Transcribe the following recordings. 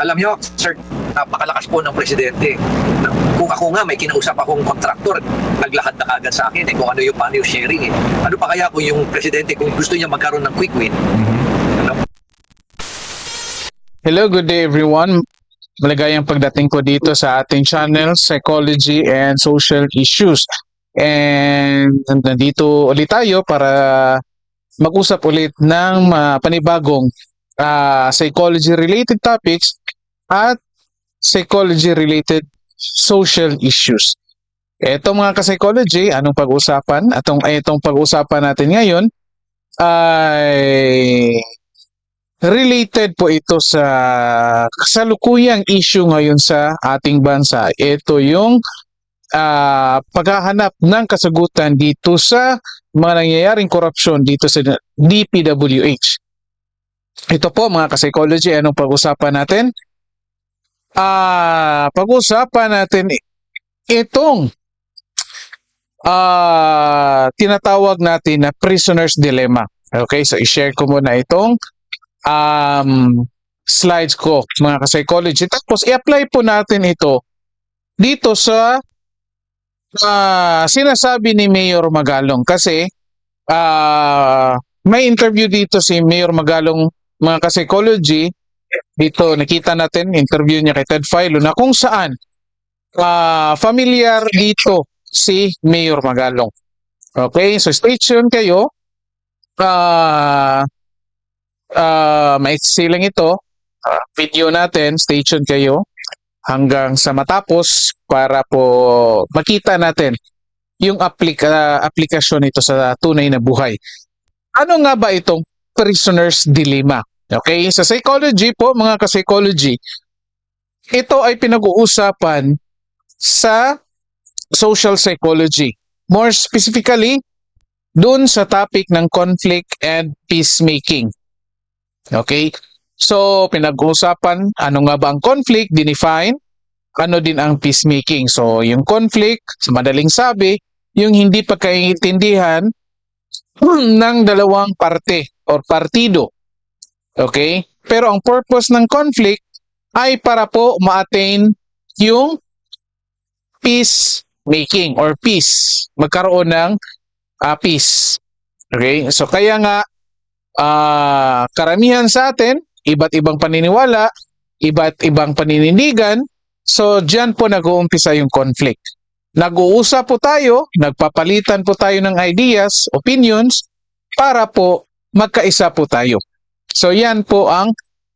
Alam nyo, sir, napakalakas po ng presidente. Kung ako nga, may kinausap akong kontraktor, naglahad na kagad sa akin kung ano yung paano yung sharing. Ano pa kaya kung yung presidente, kung gusto niya magkaroon ng quick win? Ano? Hello, good day everyone. Maligayang pagdating ko dito sa ating channel, Psychology and Social Issues. And nandito ulit tayo para mag-usap ulit ng panibagong psychology-related topics at psychology-related social issues. Ito mga ka-psychology, anong pag-usapan? Itong pag-usapan natin ngayon ay related po ito sa kasalukuyang issue ngayon sa ating bansa. Ito yung paghahanap ng kasagutan dito sa mga nangyayaring korupsyon dito sa DPWH. Ito po mga ka-psychology, anong pag-usapan natin? Pag-usapan natin itong tinatawag natin na prisoner's dilemma. Okay, so i-share ko muna itong slides ko mga ka-psychology. Tapos i-apply po natin ito dito sa sinasabi ni Mayor Magalong kasi may interview dito si Mayor Magalong mga ka-psychology. Dito nakita natin interview niya kay Ted Filon na kung saan familiar dito si Mayor Magalong. Okay, so stay tuned kayo. Maiksi lang ito video natin, stay tuned kayo hanggang sa matapos para po makita natin yung aplikasyon nito sa tunay na buhay. Ano nga ba itong prisoner's dilemma? Okay, sa psychology po mga ka-psychology, ito ay pinag-uusapan sa social psychology. More specifically, dun sa topic ng conflict and peacemaking. Okay, so pinag-uusapan ano nga ba ang conflict, dinefine, ano din ang peacemaking. So yung conflict, sa madaling sabi, yung hindi pagkakaintindihan ng dalawang parte or partido. Okay? Pero ang purpose ng conflict ay para po ma-attain yung peacemaking or peace. Magkaroon ng peace. Okay? So kaya nga karamihan sa atin, iba't ibang paniniwala, iba't ibang paninindigan, so diyan po nag-uumpisa yung conflict. Nag-uusap po tayo, nagpapalitan po tayo ng ideas, opinions, para po magkaisa po tayo. So yan po ang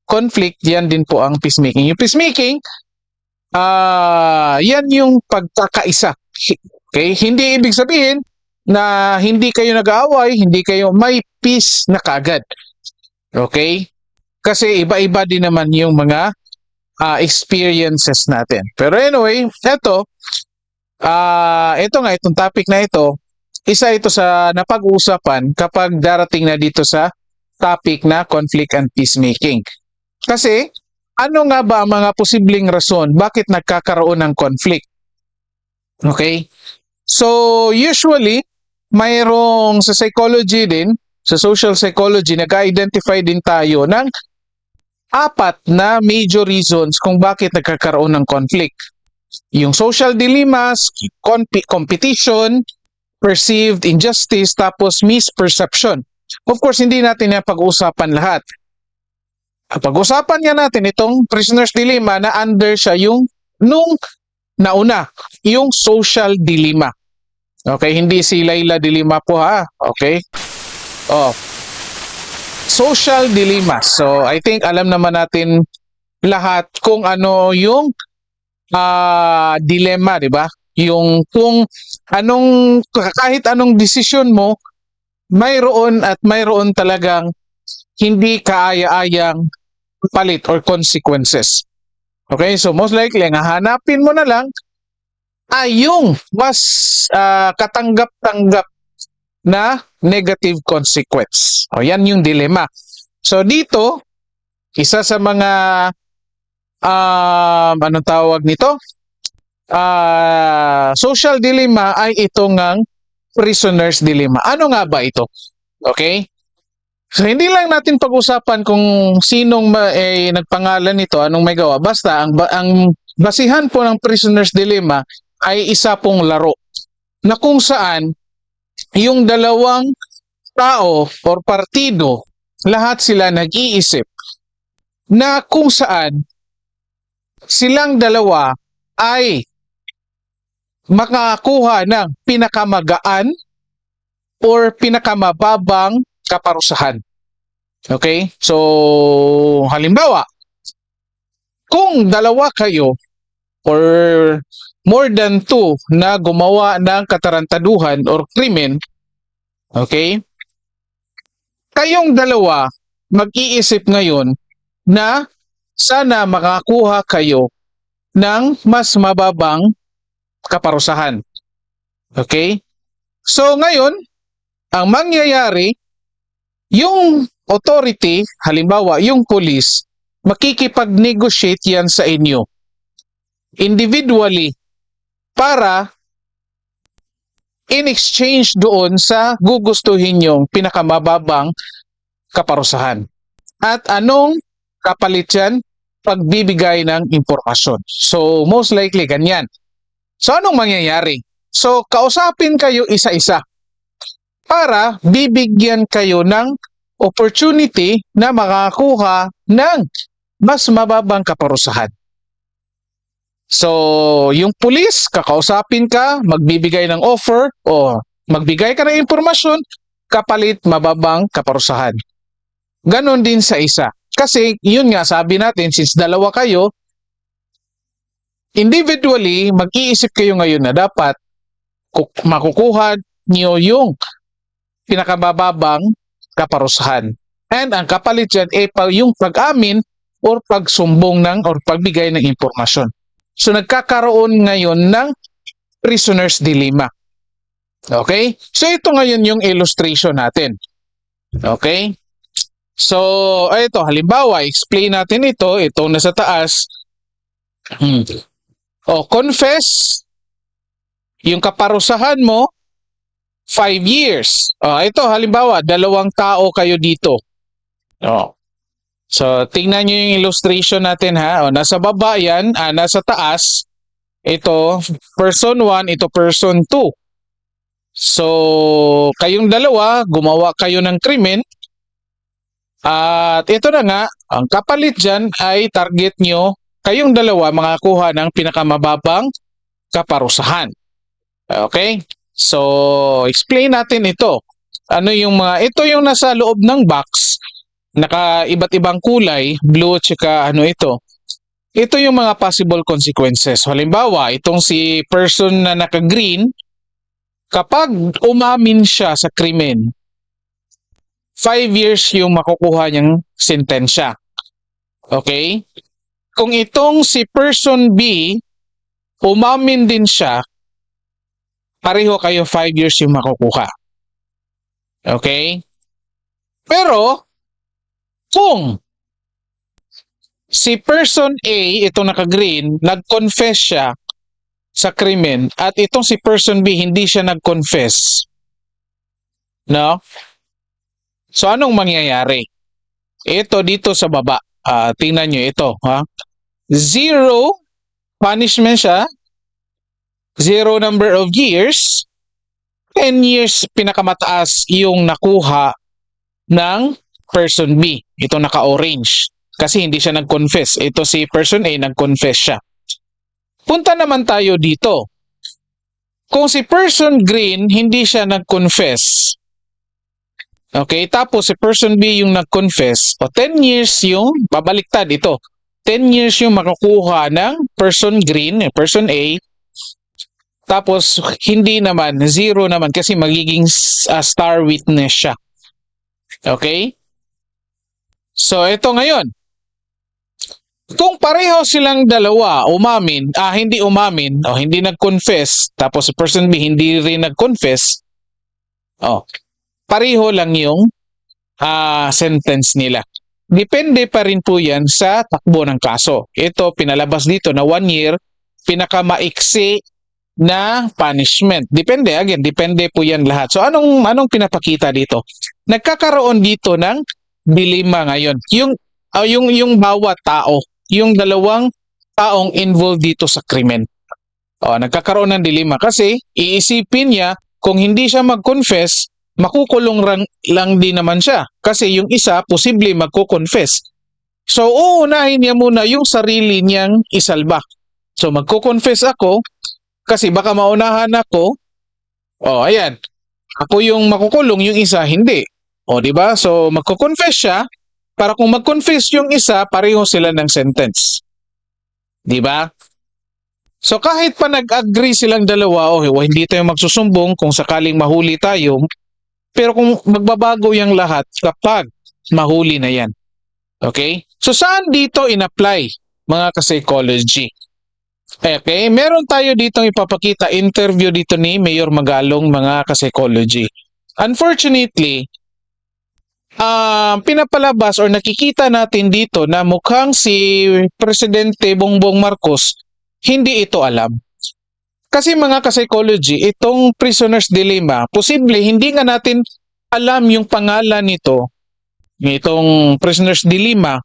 conflict, yan din po ang peacemaking. Yung peacemaking, yan yung pagkakaisa. Okay? Hindi ibig sabihin na hindi kayo nag-aaway, hindi kayo may peace na kagad. Okay? Kasi iba-iba din naman yung mga experiences natin. Pero anyway, itong topic na ito, isa ito sa napag-uusapan kapag darating na dito sa topic na conflict and peacemaking. Kasi, ano nga ba ang mga posibleng rason bakit nagkakaroon ng conflict? Okay? So, usually, mayroong sa psychology din, sa social psychology, nag-identify din tayo ng 4 na major reasons kung bakit nagkakaroon ng conflict. Yung social dilemmas, competition, perceived injustice, tapos misperception. Of course, hindi natin na pag-uusapan lahat. Pag-usapan nga natin itong prisoner's dilemma na under siya yung nung nauna, yung social dilemma. Okay, hindi si Laila dilemma po ha. Okay? Social dilemma. So, I think alam naman natin lahat kung ano yung dilemma, di ba? Yung kung kahit anong desisyon mo, mayroon at mayroon talagang hindi kaaya-ayang palit or consequences. Okay, so most likely, ang hahanapin mo na lang ay yung mas katanggap-tanggap na negative consequence. O yan yung dilemma. So dito, isa sa mga anong tawag nito? Social dilemma ay ito ngang prisoner's dilemma. Ano nga ba ito? Okay? So hindi lang natin pag-usapan kung sinong nagpangalan nito, anong may gawa. Basta ang basihan po ng Prisoner's Dilemma ay isa pong laro na kung saan yung dalawang tao or partido, lahat sila nag-iisip na kung saan silang dalawa ay makakuha ng pinakamagaan or pinakamababang kaparusahan. Okay? So, halimbawa, kung dalawa kayo or more than two na gumawa ng katarantaduhan or krimen, okay? Kayong dalawa mag-iisip ngayon na sana makakuha kayo ng mas mababang kaparusahan. Okay? So ngayon, ang mangyayari, yung authority, halimbawa yung police, makikipag-negotiate yan sa inyo individually para in exchange doon sa gugustuhin yung pinakamababang kaparusahan. At anong kapalit yan? Pagbibigay ng impormasyon. So most likely ganyan. So anong mangyayari? So kausapin kayo isa-isa para bibigyan kayo ng opportunity na makakuha ng mas mababang kaparusahan. So, yung pulis, kakausapin ka, magbibigay ng offer o magbigay ka ng impormasyon, kapalit mababang kaparusahan. Ganon din sa isa. Kasi, yun nga, sabi natin, since dalawa kayo, individually, mag-iisip kayo ngayon na dapat makukuha niyo yung pinakamababang kaparusahan. And ang kapalit dyan ay yung pag-amin or pagsumbong ng or pagbigay ng impormasyon. So nagkakaroon ngayon ng prisoner's dilemma. Okay? So ito ngayon yung illustration natin. Okay? So ito, halimbawa, explain natin ito, itong nasa taas. Confess, yung kaparusahan mo, 5 years. Ito, halimbawa, dalawang tao kayo dito. So, tingnan nyo yung illustration natin ha. Nasa baba yan, nasa taas. Ito, person 1, ito person 2. So, kayong dalawa, gumawa kayo ng krimen. At ito na nga, ang kapalit dyan ay target nyo, kayong dalawa makakuha ng pinakamababang kaparusahan. Okay? So, explain natin ito. Ito yung nasa loob ng box, naka iba't ibang kulay, blue tsaka ito. Ito yung mga possible consequences. Halimbawa, itong si person na naka-green, kapag umamin siya sa krimen, 5 years yung makukuha niyang sentensya. Okay? Kung itong si person B, umamin din siya, pareho kayo 5 years yung makukuha. Okay? Pero, kung si person A, itong naka-green, nag-confess siya sa krimen at itong si person B hindi siya nag-confess. No? So anong mangyayari? Ito dito sa baba. Tingnan nyo ito. 0 punishment siya. 0 number of years. 10 years pinakamataas yung nakuha ng person B. Ito naka-orange. Kasi hindi siya nag-confess. Ito si person A, nag-confess siya. Punta naman tayo dito. Kung si person green, hindi siya nag-confess. Okay, tapos si person B yung nag-confess. 10 years yung, babaliktad ito. 10 years yung makukuha ng person green, person A. Tapos hindi naman, 0 naman kasi magiging star witness siya. Okay? So ito ngayon. Kung pareho silang dalawa umamin, hindi umamin, hindi nag-confess, tapos si person B hindi rin nag-confess, pareho lang yung sentence nila. Depende pa rin po yan sa takbo ng kaso. Ito, pinalabas dito na 1 year, pinakamaiksi na punishment. Depende po yan lahat. So anong pinapakita dito? Nagkakaroon dito ng dilema ngayon. Yung bawat tao, yung dalawang taong involved dito sa krimen. Nagkakaroon ng dilema kasi iisipin niya kung hindi siya mag-confess, makukulong lang din naman siya kasi yung isa posible magko-confess. So uunahin niya muna yung sarili niyang isalba. So magko-confess ako kasi baka maunahan ako. Ayan. Ako yung makukulong, yung isa hindi. Di ba? So magko-confess siya para kung mag-confess yung isa, pareho sila ng sentence. Di ba? So kahit pa nag-agree silang dalawa, hindi tayo magsusumbong kung sakaling mahuli tayo, pero kung magbabago yung lahat kapag mahuli na yan. Okay? So saan dito in-apply mga ka-psychology? Okay, meron tayo ditong ipapakita interview dito ni Mayor Magalong mga ka-psychology. Unfortunately, pinapalabas or nakikita natin dito na mukhang si Presidente Bongbong Marcos hindi ito alam. Kasi mga ka-psychology, itong prisoner's dilemma, posible hindi nga natin alam yung pangalan nito, itong prisoner's dilemma.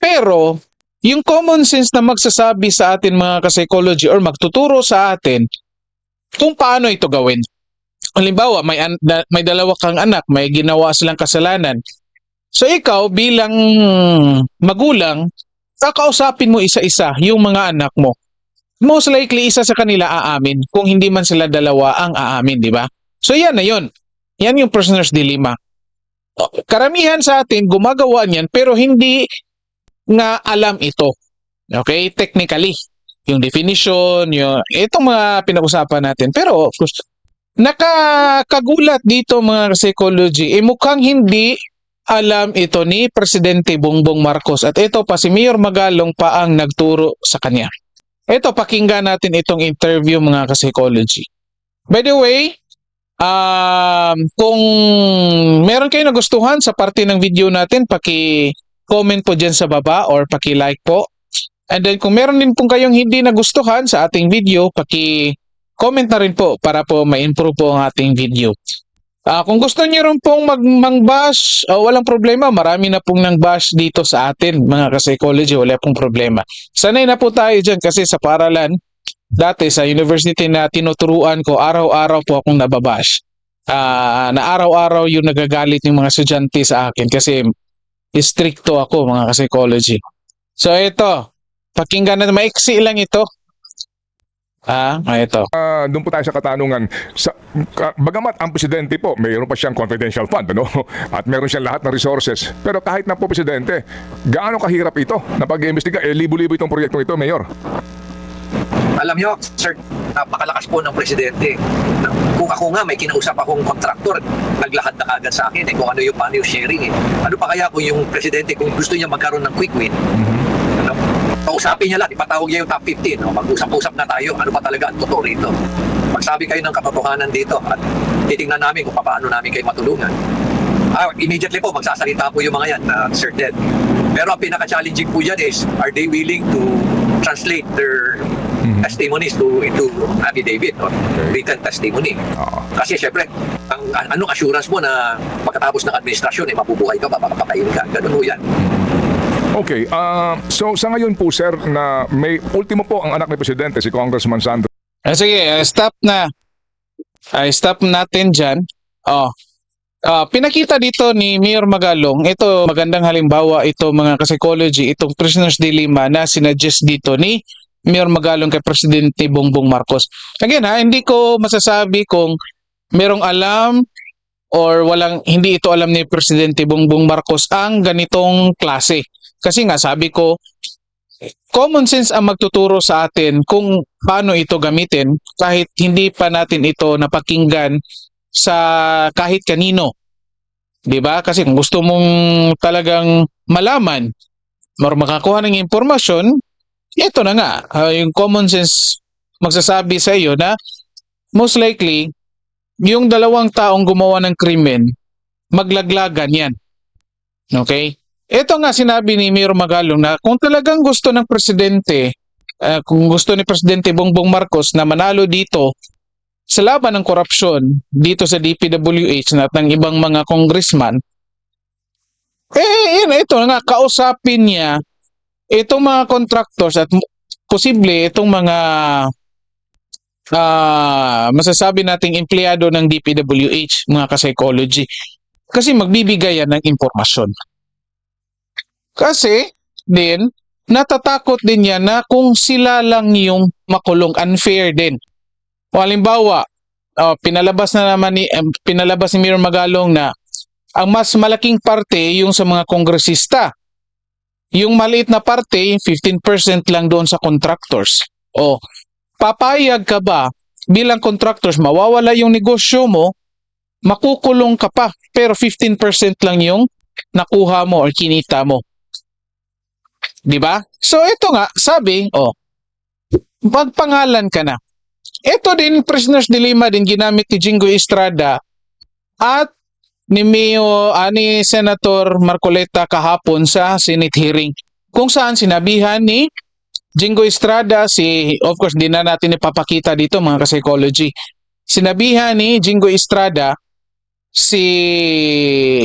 Pero yung common sense na magsasabi sa atin mga ka-psychology or magtuturo sa atin kung paano ito gawin. Halimbawa, may dalawa kang anak, may ginawa silang kasalanan. So ikaw bilang magulang, kakausapin mo isa-isa yung mga anak mo. Most likely, isa sa kanila aamin kung hindi man sila dalawa ang aamin, di ba? So yan na yun. Yan yung prisoner's dilemma. Karamihan sa atin gumagawa niyan pero hindi nga alam ito. Okay? Technically. Yung definition, itong mga pinag-usapan natin. Pero of course, nakakagulat dito mga psychology, mukhang hindi alam ito ni Presidente Bongbong Marcos at ito pa si Mayor Magalong pa ang nagturo sa kanya. Ito, pakinggan natin itong interview mga ka-psychology. By the way, kung meron kayo nagustuhan sa parte ng video natin, paki-comment po dyan sa baba or paki-like po. And then kung meron din pong kayong hindi nagustuhan sa ating video, paki-comment na rin po para po ma-improve po ang ating video. Kung gusto niyo rin pong mang-bash, walang problema. Marami na pong nang-bash dito sa atin, mga ka-psychology. Wala pong problema. Sanay na po tayo dyan kasi sa paaralan, dati sa university na tinuturuan ko, araw-araw po akong nababash. Na araw-araw yung nagagalit yung mga estudyante sa akin kasi stricto ako, mga ka-psychology. So ito, pakinggan na, maiksi lang ito. Ito. Doon po tayo sa katanungan. Bagamat ang presidente po, mayroon pa siyang confidential fund, ano? At meron siyang lahat ng resources. Pero kahit na po presidente, gaano kahirap ito na pag-iimbestiga? Libo-libo itong proyektong ito, Mayor. Alam nyo, sir, napakalakas po ng presidente. Kung ako nga, may kinausap akong kontraktor, naglahad na kagad sa akin kung ano yung paano yung sharing. Ano pa kaya kung yung presidente, kung gusto niya magkaroon ng quick win, kausapin niya lang, ipatawag niya yung top 15. Mag-usap-usap na tayo, ano pa talaga ang totoo rito. Magsabi kayo ng katotohanan dito at titingnan namin kung paano namin kayo matulungan. Immediately po, magsasalita po yung mga yan, Sir Ted. Pero ang pinaka-challenging po yan is, are they willing to translate their testimonies into affidavit or written testimony? Kasi syempre, anong assurance mo na pagkatapos ng administrasyon, mabubuhay ka, papapatayin ka. Ganun po yan. Okay, so sa ngayon po sir na may ultimo po ang anak ni Presidente si Congressman Sandro. Sige, stop na. Stop natin dyan. Pinakita dito ni Mayor Magalong, ito magandang halimbawa ito mga ka-psychology, itong prisoner's dilemma na sinuggest dito ni Mayor Magalong kay Presidente Bongbong Marcos. Again hindi ko masasabi kung merong alam or hindi ito alam ni Presidente Bongbong Marcos ang ganitong klase. Kasi nga sabi ko, common sense ang magtuturo sa atin kung paano ito gamitin kahit hindi pa natin ito napakinggan sa kahit kanino. 'Di ba? Kasi kung gusto mong talagang malaman or makakuha ng impormasyon, ito na nga, yung common sense magsasabi sa iyo na most likely yung dalawang taong gumawa ng krimen, maglaglagan yan. Okay? Ito nga sinabi ni Mayor Magalong na kung talagang gusto ng presidente kung gusto ni Presidente Bongbong Marcos na manalo dito sa laban ng korupsyon dito sa DPWH at ng ibang mga congressman, ito nga, kausapin niya itong mga contractors at posible itong mga masasabi nating empleyado ng DPWH, mga ka-psychology. Kasi magbibigay yan ng impormasyon. Kasi din, natatakot din yan na kung sila lang yung makulong, unfair din. O halimbawa, pinalabas ni Mayor Magalong na ang mas malaking parte yung sa mga kongresista. Yung maliit na parte, 15% lang doon sa contractors. O, papayag ka ba bilang contractors, mawawala yung negosyo mo, makukulong ka pa, pero 15% lang yung nakuha mo or kinita mo. Di ba? So ito nga, sabi, magpangalan ka na. Ito din, prisoner's dilemma din ginamit ni Jinggoy Estrada at ni Senator Marcoleta kahapon sa Senate hearing, kung saan sinabihan ni Jinggoy Estrada, of course, di na natin ipapakita dito mga ka-psychology. Sinabihan ni Jinggoy Estrada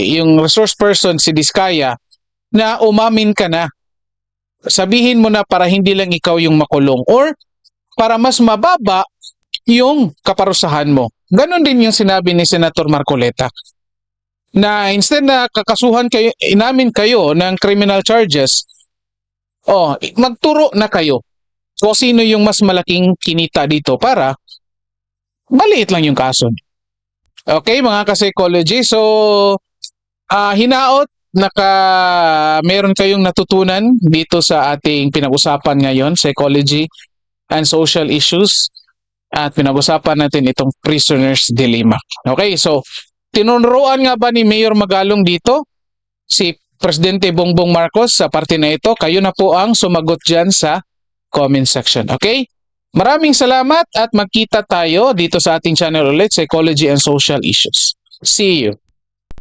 yung resource person, si Diskaya, na umamin ka na. Sabihin mo na para hindi lang ikaw yung makulong or para mas mababa yung kaparusahan mo. Ganon din yung sinabi ni Senator Marcoleta. Na instead na kakasuhan kayo, inamin kayo ng criminal charges, magturo na kayo kung sino yung mas malaking kinita dito para maliit lang yung kaso. Okay, mga ka-psychology. So, hinaot, meron kayong natutunan dito sa ating pinag-usapan ngayon, psychology and social issues. At pinag-usapan natin itong prisoner's dilemma. Okay, so, tinuruan nga ba ni Mayor Magalong dito si Presidente Bongbong Marcos sa parte na ito? Kayo na po ang sumagot dyan sa comment section. Okay? Maraming salamat at magkita tayo dito sa ating channel ulit, Psychology and Social Issues. See you!